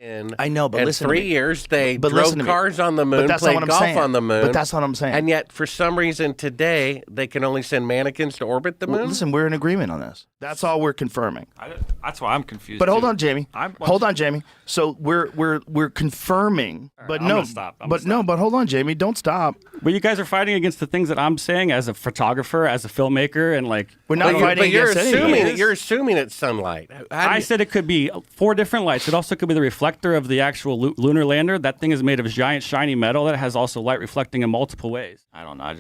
I know, but listen 3 years, they drove listen cars on the moon, played golf on the moon. But that's what I'm saying. And yet, for some reason, today, they can only send mannequins to orbit the moon? Well, listen, we're in agreement on this. That's all we're confirming. That's why I'm confused. But hold on, Jamie. Hold on, Jamie. So we're confirming, but no, but hold on, Jamie. Don't stop. But you guys are fighting against the things that I'm saying as a photographer, as a filmmaker, and like we're not fighting against anything. You're assuming it's sunlight. I said it could be 4 different lights. It also could be the reflector of the actual lunar lander. That thing is made of giant shiny metal that has also light reflecting in multiple ways. I don't know.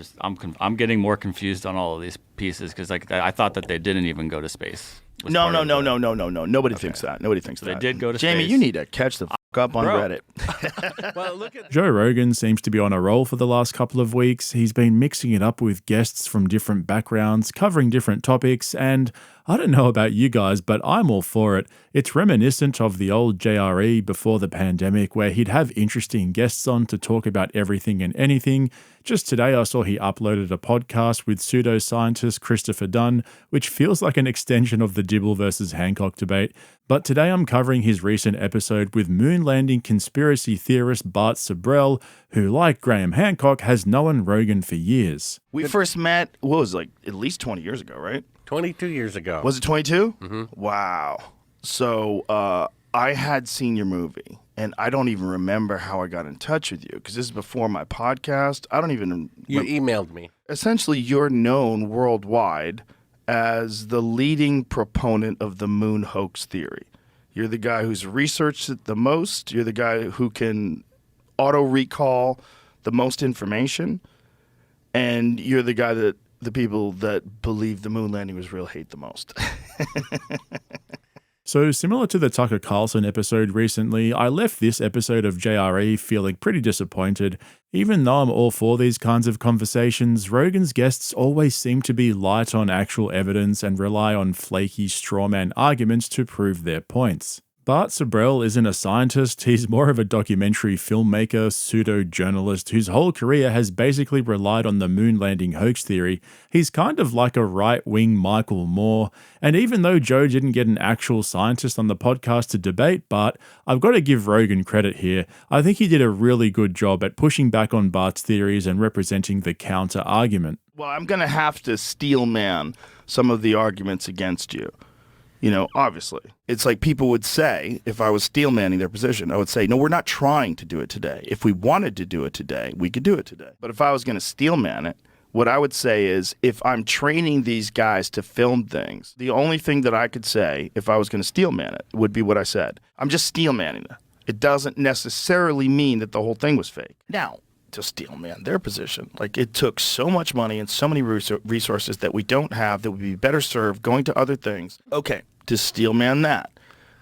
I'm getting more confused on all of these pieces because like I thought that they didn't even go to space. No. Nobody thinks that. Nobody thinks that. They did go to Jamie, space. you need to catch the up on Reddit. Well, look at Joe Rogan seems to be on a roll for the last couple of weeks. He's been mixing it up with guests from different backgrounds, covering different topics, and I don't know about you guys, but I'm all for it. It's reminiscent of the old JRE before the pandemic, where he'd have interesting guests on to talk about everything and anything. Just today I saw he uploaded a podcast with pseudoscientist Christopher Dunn, which feels like an extension of the Dibble versus Hancock debate. But today I'm covering his recent episode with moon landing conspiracy theorist Bart Sibrel, who, like Graham Hancock, has known Rogan for years. We first met, what was it, like at least 20 years ago, right? 22 years ago. Was it 22? Mm-hmm. Wow. So I had seen your movie, and I don't even remember how I got in touch with you, because this is before my podcast. I don't even... You emailed me. Essentially, you're known worldwide as the leading proponent of the moon hoax theory. You're the guy who's researched it the most. You're the guy who can auto-recall the most information. And you're the guy that the people that believe the moon landing was real hate the most. So similar to the Tucker Carlson episode recently, I left this episode of JRE feeling pretty disappointed. Even though I'm all for these kinds of conversations, Rogan's guests always seem to be light on actual evidence and rely on flaky strawman arguments to prove their points. Bart Sibrel isn't a scientist, he's more of a documentary filmmaker, pseudo-journalist whose whole career has basically relied on the moon landing hoax theory. He's kind of like a right-wing Michael Moore, and even though Joe didn't get an actual scientist on the podcast to debate Bart, I've got to give Rogan credit here. I think he did a really good job at pushing back on Bart's theories and representing the counter-argument. Well, I'm going to have to steel man some of the arguments against you. You know, obviously. It's like people would say, if I was steel manning their position, I would say, no, we're not trying to do it today. If we wanted to do it today, we could do it today. But if I was going to steel man it, what I would say is, if I'm training these guys to film things, the only thing that I could say, if I was going to steel man it, would be what I said. I'm just steel manning it. It doesn't necessarily mean that the whole thing was fake. Now, to steel man their position, like, it took so much money and so many resources that we don't have that would be better served going to other things. Okay, to steel man that,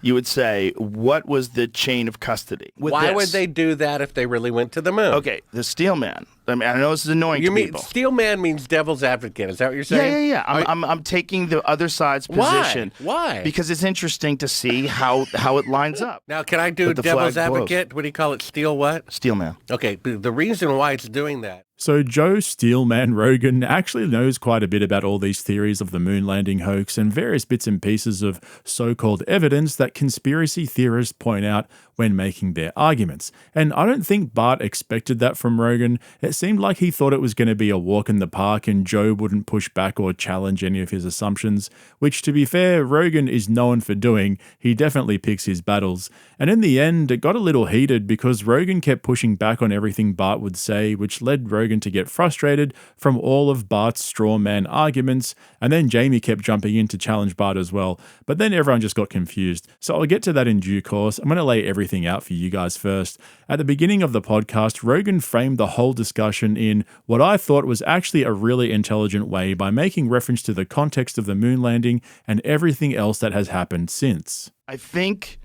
you would say, what was the chain of custody? Why would they do that if they really went to the moon? Okay, the steel man. I mean, I know this is annoying to people. Steel man means devil's advocate. Is that what you're saying? Yeah. I'm taking the other side's position. Why? Because it's interesting to see how it lines up. Now, can I do devil's advocate? What do you call it? Steel what? Steel man. Okay, the reason why it's doing that. So Joe Steelman Rogan actually knows quite a bit about all these theories of the moon landing hoax and various bits and pieces of so-called evidence that conspiracy theorists point out when making their arguments. And I don't think Bart expected that from Rogan. It seemed like he thought it was going to be a walk in the park and Joe wouldn't push back or challenge any of his assumptions, which, to be fair, Rogan is known for doing. He definitely picks his battles. And in the end, it got a little heated because Rogan kept pushing back on everything Bart would say, which led Rogan to get frustrated from all of Bart's straw man arguments, and then Jamie kept jumping in to challenge Bart as well, but then everyone just got confused. So I'll get to that in due course. I'm going to lay everything out for you guys first. At the beginning of the podcast, Rogan framed the whole discussion in what I thought was actually a really intelligent way by making reference to the context of the moon landing and everything else that has happened since. I think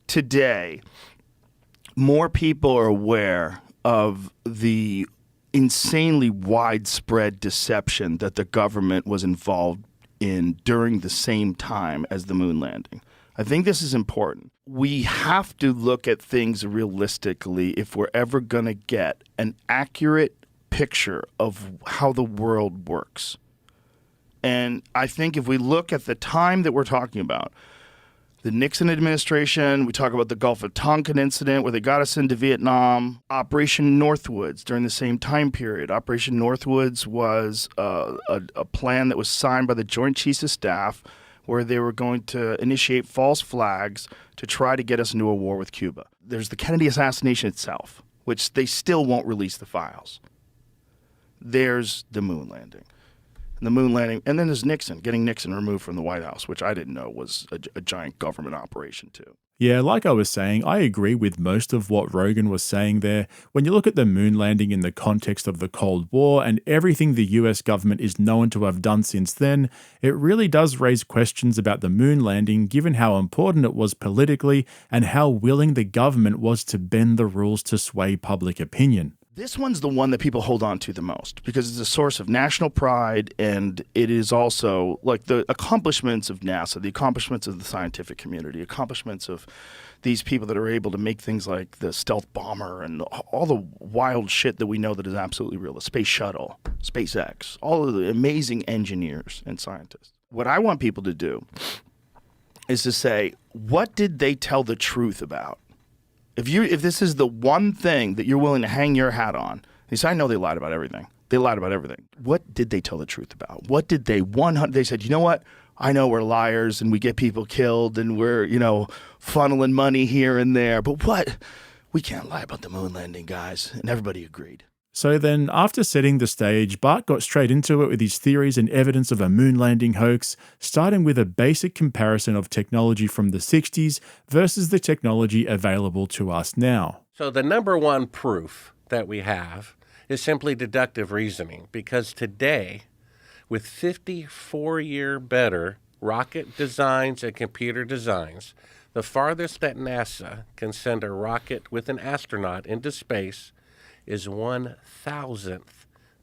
today more people are aware of the insanely widespread deception that the government was involved in during the same time as the moon landing. I think this is important. We have to look at things realistically if we're ever going to get an accurate picture of how the world works. And I think if we look at the time that we're talking about, The Nixon administration, we talk about the Gulf of Tonkin incident where they got us into Vietnam. Operation Northwoods during the same time period. Operation Northwoods was a plan that was signed by the Joint Chiefs of Staff where they were going to initiate false flags to try to get us into a war with Cuba. There's the Kennedy assassination itself, which they still won't release the files. There's the moon landing. The moon landing, and then there's Nixon, getting Nixon removed from the White House, which I didn't know was a giant government operation too. Yeah, like I was saying, I agree with most of what Rogan was saying there. When you look at the moon landing in the context of the Cold War and everything the US government is known to have done since then, it really does raise questions about the moon landing given how important it was politically and how willing the government was to bend the rules to sway public opinion. This one's the one that people hold on to the most because it's a source of national pride, and it is also like the accomplishments of NASA, the accomplishments of the scientific community, accomplishments of these people that are able to make things like the stealth bomber and all the wild shit that we know that is absolutely real, the space shuttle, SpaceX, all of the amazing engineers and scientists. What I want people to do is to say, what did they tell the truth about? If this is the one thing that you're willing to hang your hat on, you say, I know they lied about everything. They lied about everything. What did they tell the truth about? What did they They said, you know what? I know we're liars and we get people killed and we're, funneling money here and there. But what? We can't lie about the moon landing, guys. And everybody agreed. So then, after setting the stage, Bart got straight into it with his theories and evidence of a moon landing hoax, starting with a basic comparison of technology from the 60s versus the technology available to us now. So the number one proof that we have is simply deductive reasoning, because today, with 54-year better rocket designs and computer designs, the farthest that NASA can send a rocket with an astronaut into space is 1,000th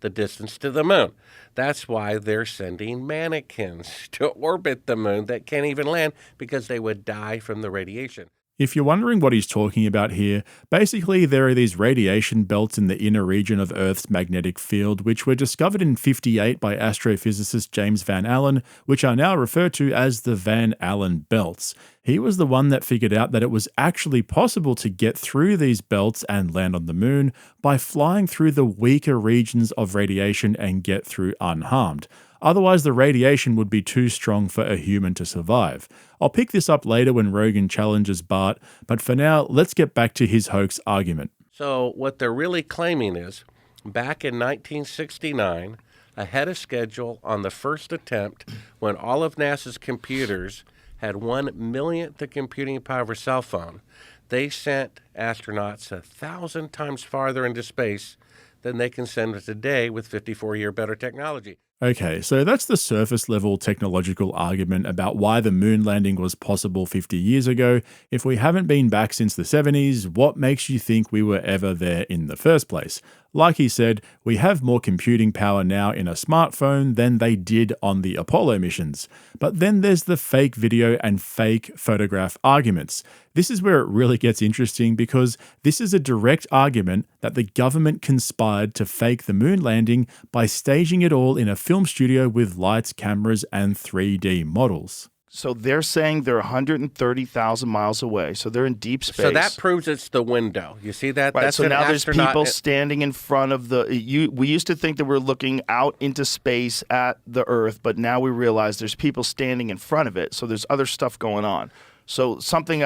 the distance to the moon. That's why they're sending mannequins to orbit the moon that can't even land because they would die from the radiation. If you're wondering what he's talking about here, basically there are these radiation belts in the inner region of Earth's magnetic field, which were discovered in '58 by astrophysicist James Van Allen, which are now referred to as the Van Allen belts. He was the one that figured out that it was actually possible to get through these belts and land on the moon by flying through the weaker regions of radiation and get through unharmed. Otherwise, the radiation would be too strong for a human to survive. I'll pick this up later when Rogan challenges Bart, but for now, let's get back to his hoax argument. So what they're really claiming is, back in 1969, ahead of schedule on the first attempt, when all of NASA's computers had 1/1,000,000th the computing power of a cell phone, they sent astronauts 1,000 times farther into space than they can send today with 54-year better technology. Okay, so that's the surface level technological argument about why the moon landing was possible 50 years ago. If we haven't been back since the 70s, what makes you think we were ever there in the first place? Like he said, we have more computing power now in a smartphone than they did on the Apollo missions. But then there's the fake video and fake photograph arguments. This is where it really gets interesting because this is a direct argument that the government conspired to fake the moon landing by staging it all in a film studio with lights, cameras, and 3D models. So they're saying they're 130,000 miles away. So they're in deep space. So that proves it's the window. You see that? Right. That's so an now there's astronaut. people standing in front of we used to think that we're looking out into space at the Earth, but now we realize there's people standing in front of it. So there's other stuff going on. So something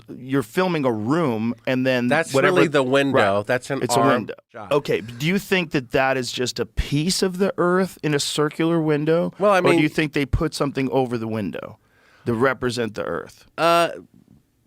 you're filming a room, and then that's whatever, really the window. Right. That's an it's arm a window. job. Okay. Do you think that is just a piece of the Earth in a circular window? Well, I mean, or do you think they put something over the window to represent the Earth?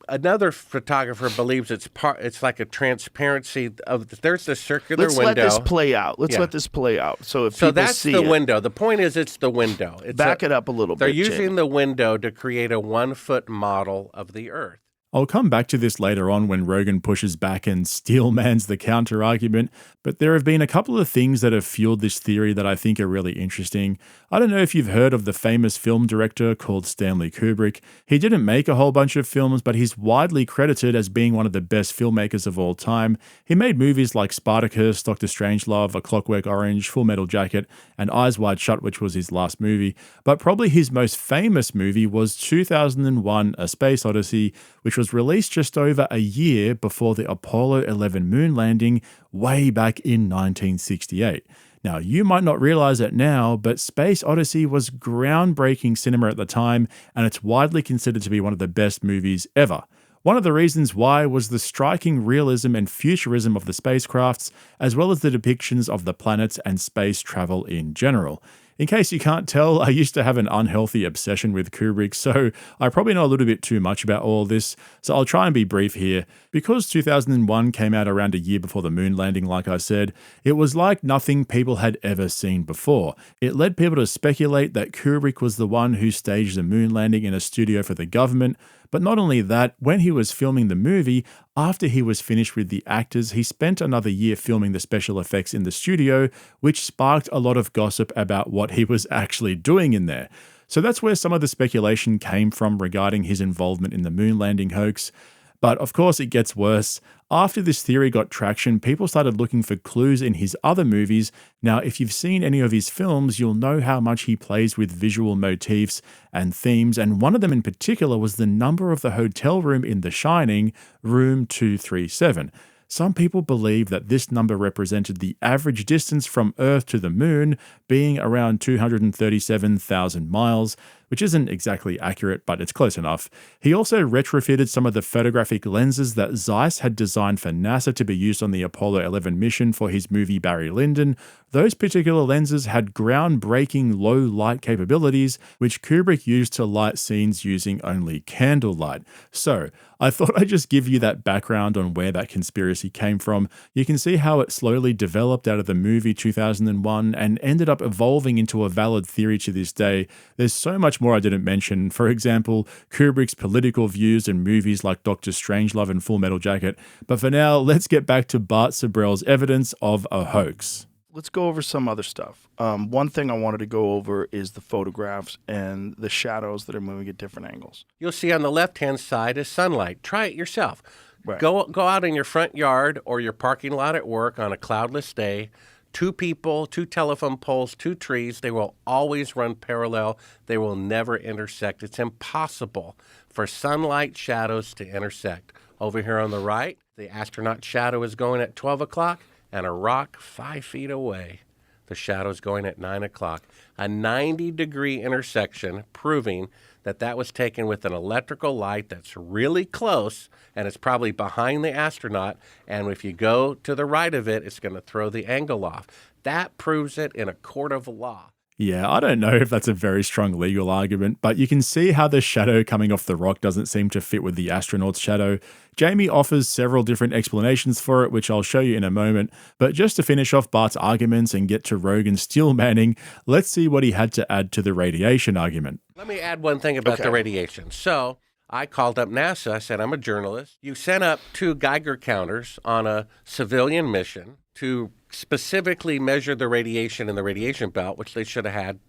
Another photographer believes it's like a transparency of. There's the circular Let's window. let this play out. Let this play out. So if people that's see the it, window. The point is, it's the window. Back it up a little They're bit. using Jamie. the window to create a 1-foot model of the Earth. I'll come back to this later on when Rogan pushes back and steelmans the counter-argument, but there have been a couple of things that have fueled this theory that I think are really interesting. I don't know if you've heard of the famous film director called Stanley Kubrick. He didn't make a whole bunch of films, but he's widely credited as being one of the best filmmakers of all time. He made movies like Spartacus, Dr. Strangelove, A Clockwork Orange, Full Metal Jacket, and Eyes Wide Shut, which was his last movie. But probably his most famous movie was 2001: A Space Odyssey, which was released just over a year before the Apollo 11 moon landing way back in 1968. Now, you might not realize it now, but Space Odyssey was groundbreaking cinema at the time, and it's widely considered to be one of the best movies ever. One of the reasons why was the striking realism and futurism of the spacecrafts, as well as the depictions of the planets and space travel in general. In case you can't tell, I used to have an unhealthy obsession with Kubrick, so I probably know a little bit too much about all this, so I'll try and be brief here. Because 2001 came out around a year before the moon landing, like I said, it was like nothing people had ever seen before. It led people to speculate that Kubrick was the one who staged the moon landing in a studio for the government. But not only that, when he was filming the movie, after he was finished with the actors, he spent another year filming the special effects in the studio, which sparked a lot of gossip about what he was actually doing in there. So that's where some of the speculation came from regarding his involvement in the moon landing hoax. But of course, it gets worse. After this theory got traction, people started looking for clues in his other movies. Now, if you've seen any of his films, you'll know how much he plays with visual motifs and themes, and one of them in particular was the number of the hotel room in The Shining, room 237. Some people believe that this number represented the average distance from Earth to the moon, being around 237,000 miles, which isn't exactly accurate, but it's close enough. He also retrofitted some of the photographic lenses that Zeiss had designed for NASA to be used on the Apollo 11 mission for his movie Barry Lyndon. Those particular lenses had groundbreaking low light capabilities, which Kubrick used to light scenes using only candlelight. So, I thought I'd just give you that background on where that conspiracy came from. You can see how it slowly developed out of the movie 2001 and ended up evolving into a valid theory to this day. There's so much more I didn't mention. For example, Kubrick's political views in movies like Dr. Strangelove and Full Metal Jacket. But for now, let's get back to Bart Sibrel's evidence of a hoax. Let's go over some other stuff. One thing I wanted to go over is the photographs and the shadows that are moving at different angles. You'll see on the left-hand side is sunlight. Try it yourself. Right. Go out in your front yard or your parking lot at work on a cloudless day. Two people, two telephone poles, two trees, they will always run parallel. They will never intersect. It's impossible for sunlight shadows to intersect. Over here on the right, the astronaut shadow is going at 12 o'clock, and a rock 5 feet away, the shadow is going at 9 o'clock. A 90-degree intersection proving that that was taken with an electrical light that's really close, and it's probably behind the astronaut, and if you go to the right of it, it's going to throw the angle off. That proves it in a court of law. Yeah, I don't know if that's a very strong legal argument, but you can see how the shadow coming off the rock doesn't seem to fit with the astronaut's shadow. Jamie offers several different explanations for it, which I'll show you in a moment. But just to finish off Bart's arguments and get to Rogan's steel manning, let's see what he had to add to the radiation argument. Let me add one thing about the radiation. So I called up NASA. I said, I'm a journalist. You sent up 2 Geiger counters on a civilian mission to specifically measure the radiation in the radiation belt, which they should have had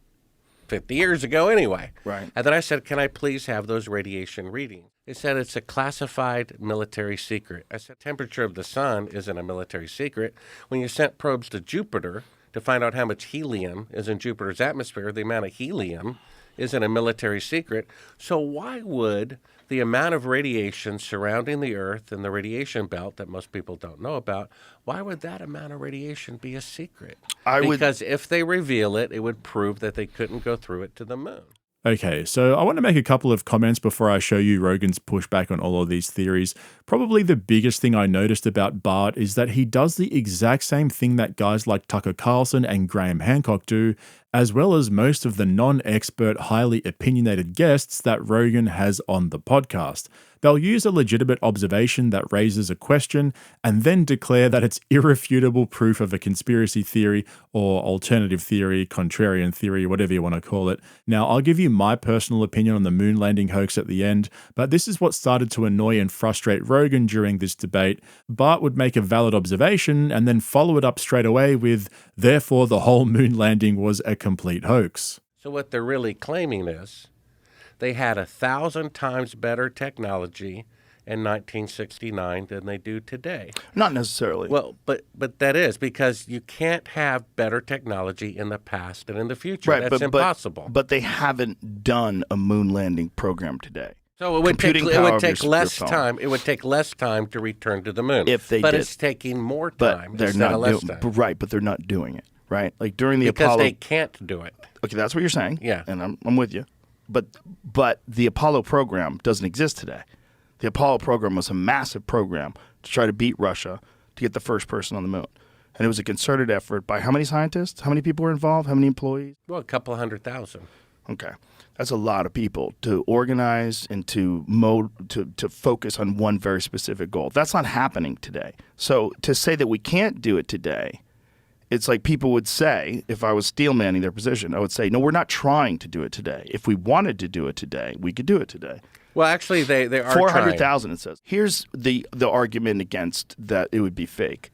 50 years ago anyway. Right. And then I said, can I please have those radiation readings? They said, it's a classified military secret. I said, temperature of the sun isn't a military secret. When you sent probes to Jupiter to find out how much helium is in Jupiter's atmosphere, the amount of helium isn't a military secret. So why would the amount of radiation surrounding the Earth and the radiation belt that most people don't know about, why would that amount of radiation be a secret? Because if they reveal it, it would prove that they couldn't go through it to the moon. Okay, so I want to make a couple of comments before I show you Rogan's pushback on all of these theories. Probably the biggest thing I noticed about Bart is that he does the exact same thing that guys like Tucker Carlson and Graham Hancock do, as well as most of the non-expert, highly opinionated guests that Rogan has on the podcast. They'll use a legitimate observation that raises a question and then declare that it's irrefutable proof of a conspiracy theory or alternative theory, contrarian theory, whatever you want to call it. Now, I'll give you my personal opinion on the moon landing hoax at the end, but this is what started to annoy and frustrate Rogan during this debate. Bart would make a valid observation and then follow it up straight away with, therefore the whole moon landing was a complete hoax. So what they're really claiming is they had 1,000 times better technology in 1969 than they do today. Not necessarily. Well, but that is because you can't have better technology in the past and in the future. Right, That's impossible. But they haven't done a moon landing program today. So it would Computing take power of your less phone. time. It would take less time to return to the moon. If they but did. it's taking more But time they're instead not of less doing, time. right, but they're not doing it, right? Like during the Because Apollo. they can't do it. Okay, that's what you're saying. Yeah. And I'm with you. But the Apollo program doesn't exist today. The Apollo program was a massive program to try to beat Russia to get the first person on the moon. And it was a concerted effort by how many scientists? How many people were involved? How many employees? Well, a couple 100,000. Okay. That's a lot of people to organize and to focus on one very specific goal. That's not happening today. So to say that we can't do it today, it's like people would say, if I was steel manning their position, I would say, no, we're not trying to do it today. If we wanted to do it today, we could do it today. Well, actually, they are 400,000, it says. Here's the argument against that it would be fake.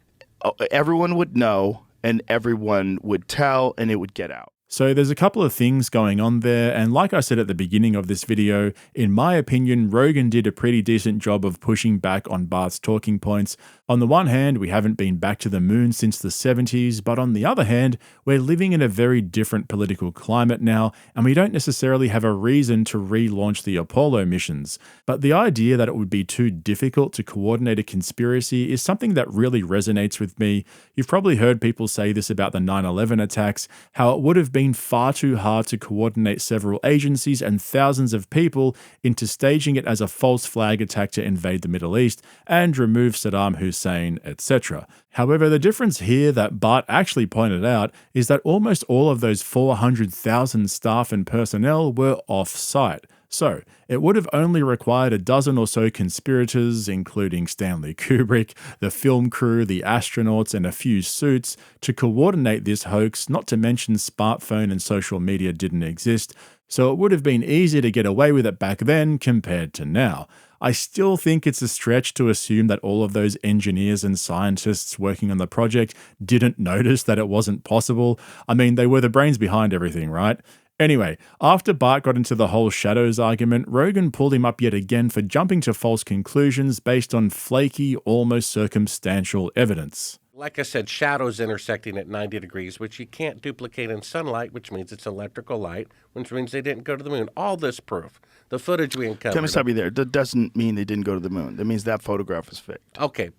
Everyone would know, and everyone would tell, and it would get out. So there's a couple of things going on there, and like I said at the beginning of this video, in my opinion, Rogan did a pretty decent job of pushing back on Bart's talking points. On the one hand, we haven't been back to the moon since the 70s, but on the other hand, we're living in a very different political climate now, and we don't necessarily have a reason to relaunch the Apollo missions. But the idea that it would be too difficult to coordinate a conspiracy is something that really resonates with me. You've probably heard people say this about the 9/11 attacks, how it would have been far too hard to coordinate several agencies and thousands of people into staging it as a false flag attack to invade the Middle East and remove Saddam Hussein, etc. However, the difference here that Bart actually pointed out is that almost all of those 400,000 staff and personnel were off-site. So, it would have only required a dozen or so conspirators, including Stanley Kubrick, the film crew, the astronauts, and a few suits, to coordinate this hoax, not to mention smartphone and social media didn't exist, so it would have been easy to get away with it back then compared to now. I still think it's a stretch to assume that all of those engineers and scientists working on the project didn't notice that it wasn't possible. I mean, they were the brains behind everything, right? Anyway, after Bart got into the whole shadows argument, Rogan pulled him up yet again for jumping to false conclusions based on flaky, almost circumstantial evidence. Like I said, shadows intersecting at 90 degrees, which you can't duplicate in sunlight, which means it's electrical light, which means they didn't go to the moon. All this proof. The footage we uncovered. Let me stop you there. That doesn't mean they didn't go to the moon. That means that photograph is fake. Okay.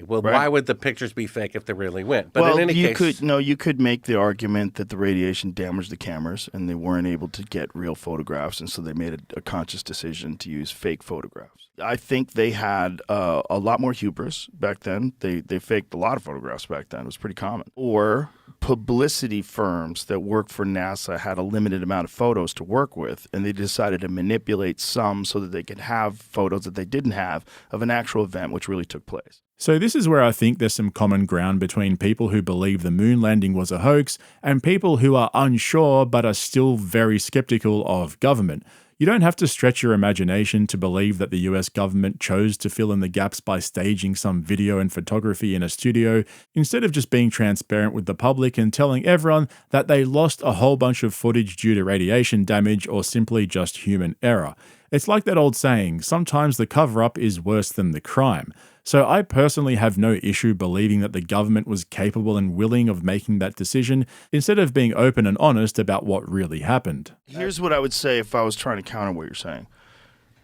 Well, Right. why would the pictures be fake if they really went? But well, in any you case, you could make the argument that the radiation damaged the cameras and they weren't able to get real photographs, and so they made a conscious decision to use fake photographs. I think they had a lot more hubris back then. They faked a lot of photographs back then. It was pretty common. Or publicity firms that worked for NASA had a limited amount of photos to work with, and they decided to manipulate some so that they could have photos that they didn't have of an actual event which really took place. So this is where I think there's some common ground between people who believe the moon landing was a hoax and people who are unsure but are still very skeptical of government. You don't have to stretch your imagination to believe that the US government chose to fill in the gaps by staging some video and photography in a studio, instead of just being transparent with the public and telling everyone that they lost a whole bunch of footage due to radiation damage or simply just human error. It's like that old saying, sometimes the cover-up is worse than the crime. So I personally have no issue believing that the government was capable and willing of making that decision, instead of being open and honest about what really happened. Here's what I would say if I was trying to counter what you're saying.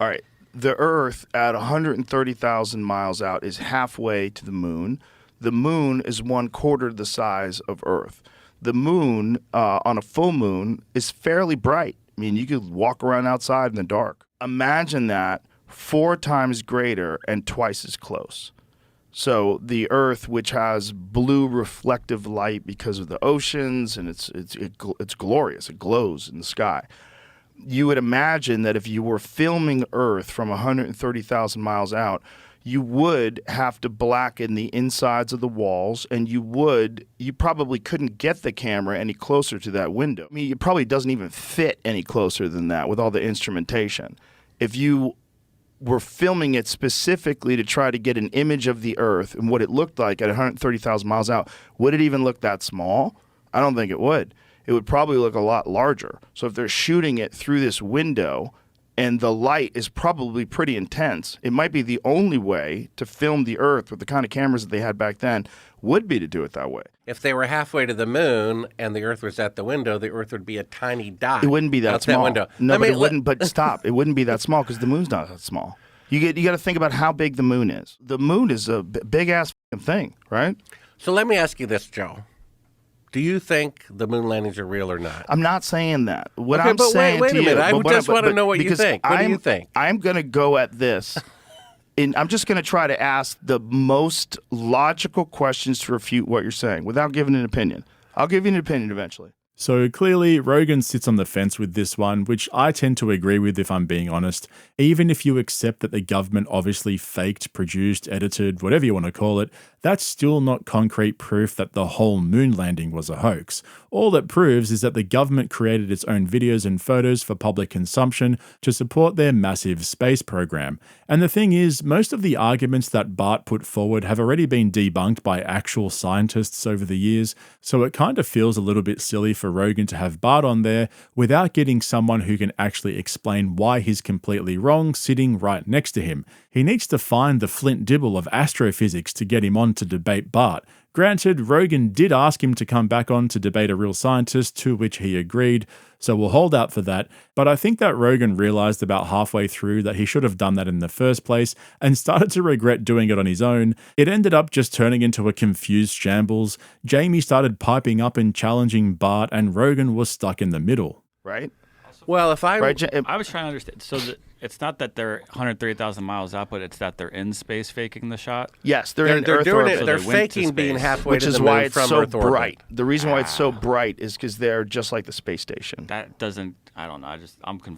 All right, the Earth at 130,000 miles out is halfway to the moon. The moon is 1/4 the size of Earth. The moon, on a full moon, is fairly bright. I mean, you could walk around outside in the dark. Imagine that 4 times greater and twice as close. So the Earth, which has blue reflective light because of the oceans, and it's glorious. It glows in the sky. You would imagine that if you were filming Earth from 130,000 miles out, you would have to blacken the insides of the walls, and you probably couldn't get the camera any closer to that window. I mean, it probably doesn't even fit any closer than that with all the instrumentation. If you were filming it specifically to try to get an image of the Earth and what it looked like at 130,000 miles out, would it even look that small? I don't think it would. It would probably look a lot larger. So if they're shooting it through this window and the light is probably pretty intense, it might be the only way to film the Earth with the kind of cameras that they had back then would be to do it that way. If they were halfway to the moon and the Earth was at the window, the Earth would be a tiny dot. It wouldn't be that small. That window. No, but it wouldn't. But stop. It wouldn't be that small because the moon's not that small. You got to think about how big the moon is. The moon is a big ass thing, right? So let me ask you this, Joe. Do you think the moon landings are real or not? I'm not saying that. What Okay, I'm but saying wait to a minute. you, I just want to know what you because think. What do you think? I'm going to go at this. I'm just going to try to ask the most logical questions to refute what you're saying without giving an opinion. I'll give you an opinion eventually. So clearly, Rogan sits on the fence with this one, which I tend to agree with if I'm being honest. Even if you accept that the government obviously faked, produced, edited, whatever you want to call it, that's still not concrete proof that the whole moon landing was a hoax. All it proves is that the government created its own videos and photos for public consumption to support their massive space program. And the thing is, most of the arguments that Bart put forward have already been debunked by actual scientists over the years, so it kind of feels a little bit silly for Rogan to have Bart on there without getting someone who can actually explain why he's completely wrong sitting right next to him. He needs to find the Flint Dibble of astrophysics to get him on to debate Bart. Granted, Rogan did ask him to come back on to debate a real scientist, to which he agreed, so we'll hold out for that. But I think that Rogan realized about halfway through that he should have done that in the first place and started to regret doing it on his own. It ended up just turning into a confused shambles. Jamie started piping up and challenging Bart, and Rogan was stuck in the middle. Right? Well, if I... Right, I was trying to understand. So it's not that they're 130,000 miles out, but it's that they're in space faking the shot? Yes, they're in Earth doing orbit. it. They're So they went to faking being space. halfway Which to is the why moon it's from so Earth orbit. bright. The reason why it's so bright is because they're just like the space station. That doesn't, I don't know.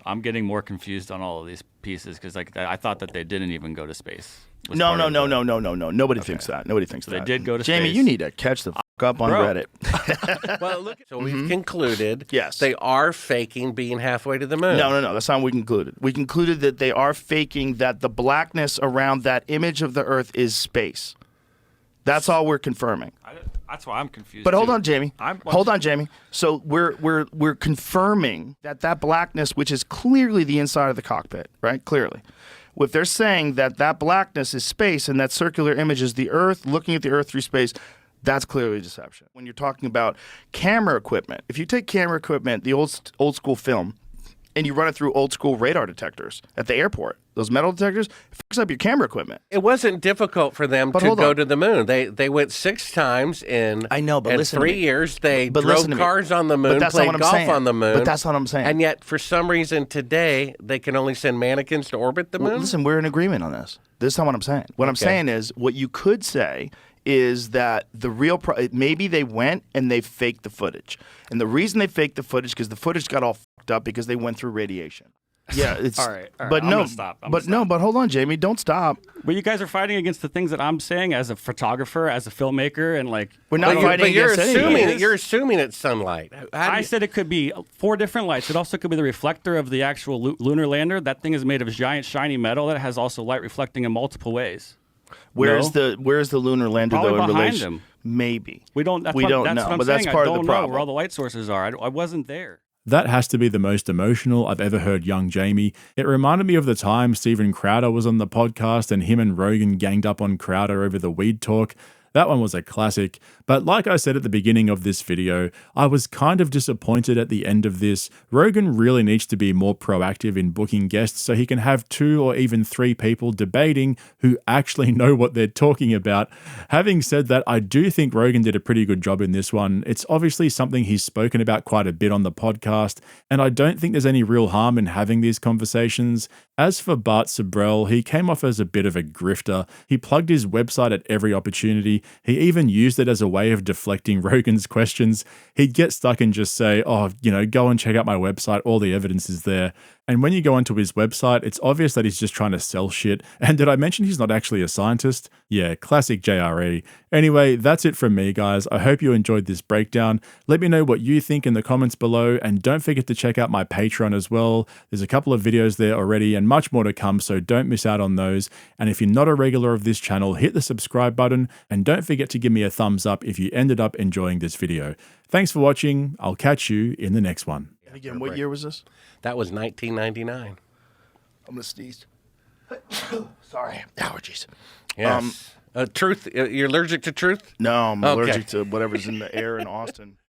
I'm getting more confused on all of these pieces because I thought that they didn't even go to space. No. Nobody thinks that. Nobody thinks They that. did go to Jamie, space. you need to catch the f*** up on Bro. Reddit. Well, look. So we've concluded. Yes. They are faking being halfway to the moon. No. That's not what we concluded. We concluded that they are faking that the blackness around that image of the Earth is space. That's all we're confirming. That's why I'm confused. But hold too. on, Jamie. Hold on, Jamie. So we're confirming that blackness, which is clearly the inside of the cockpit, right? Clearly. If they're saying that blackness is space and that circular image is the Earth, looking at the Earth through space, that's clearly deception. When you're talking about camera equipment, if you take camera equipment, the old school film, and you run it through old school radar detectors at the airport, those metal detectors, it fucks up your camera equipment. It wasn't difficult for them to go to the moon. They went 6 times in. I know, but in listen to 3 me. years. They But drove listen to me. cars on the moon, But that's not played what I'm golf saying. on the moon. But that's what I'm saying. And yet, for some reason, today they can only send mannequins to orbit the moon. Well, listen, we're in agreement on this. This is not what I'm saying. What I'm saying is, what you could say is that the real maybe they went and they faked the footage, and the reason they faked the footage because the footage got all fucked up because they went through radiation. Yeah, it's All right. But I'm no, gonna stop. but hold on, Jamie, don't stop. But you guys are fighting against the things that I'm saying as a photographer, as a filmmaker, and like We're not fighting but you're against assuming anything. you're assuming it's sunlight. How do I you- said it could be 4 different lights. It also could be the reflector of the actual lunar lander. That thing is made of giant shiny metal that has also light reflecting in multiple ways. Where's the lunar lander Probably though in behind relation? him. Maybe We don't. That's we what, don't that's know, what I'm but saying. that's part I of don't the know problem. where all the light sources are. I wasn't there. That has to be the most emotional I've ever heard young Jamie. It reminded me of the time Steven Crowder was on the podcast and him and Rogan ganged up on Crowder over the weed talk. That one was a classic. But like I said at the beginning of this video, I was kind of disappointed at the end of this. Rogan really needs to be more proactive in booking guests so he can have 2 or even 3 people debating who actually know what they're talking about. Having said that, I do think Rogan did a pretty good job in this one. It's obviously something he's spoken about quite a bit on the podcast, and I don't think there's any real harm in having these conversations. As for Bart Sibrel, he came off as a bit of a grifter. He plugged his website at every opportunity. He even used it as a way of deflecting Rogan's questions. He'd get stuck and just say, oh, go and check out my website. All the evidence is there. And when you go onto his website, it's obvious that he's just trying to sell shit. And did I mention he's not actually a scientist? Yeah, classic JRE. Anyway, that's it from me, guys. I hope you enjoyed this breakdown. Let me know what you think in the comments below, and don't forget to check out my Patreon as well. There's a couple of videos there already and much more to come, so don't miss out on those. And if you're not a regular of this channel, hit the subscribe button, and don't forget to give me a thumbs up if you ended up enjoying this video. Thanks for watching. I'll catch you in the next one. And again, what year was this? That was 1999. I'm gonna sneeze. Sorry, allergies. Yes. Truth. You're allergic to truth? No, I'm Okay. allergic to whatever's in the air in Austin.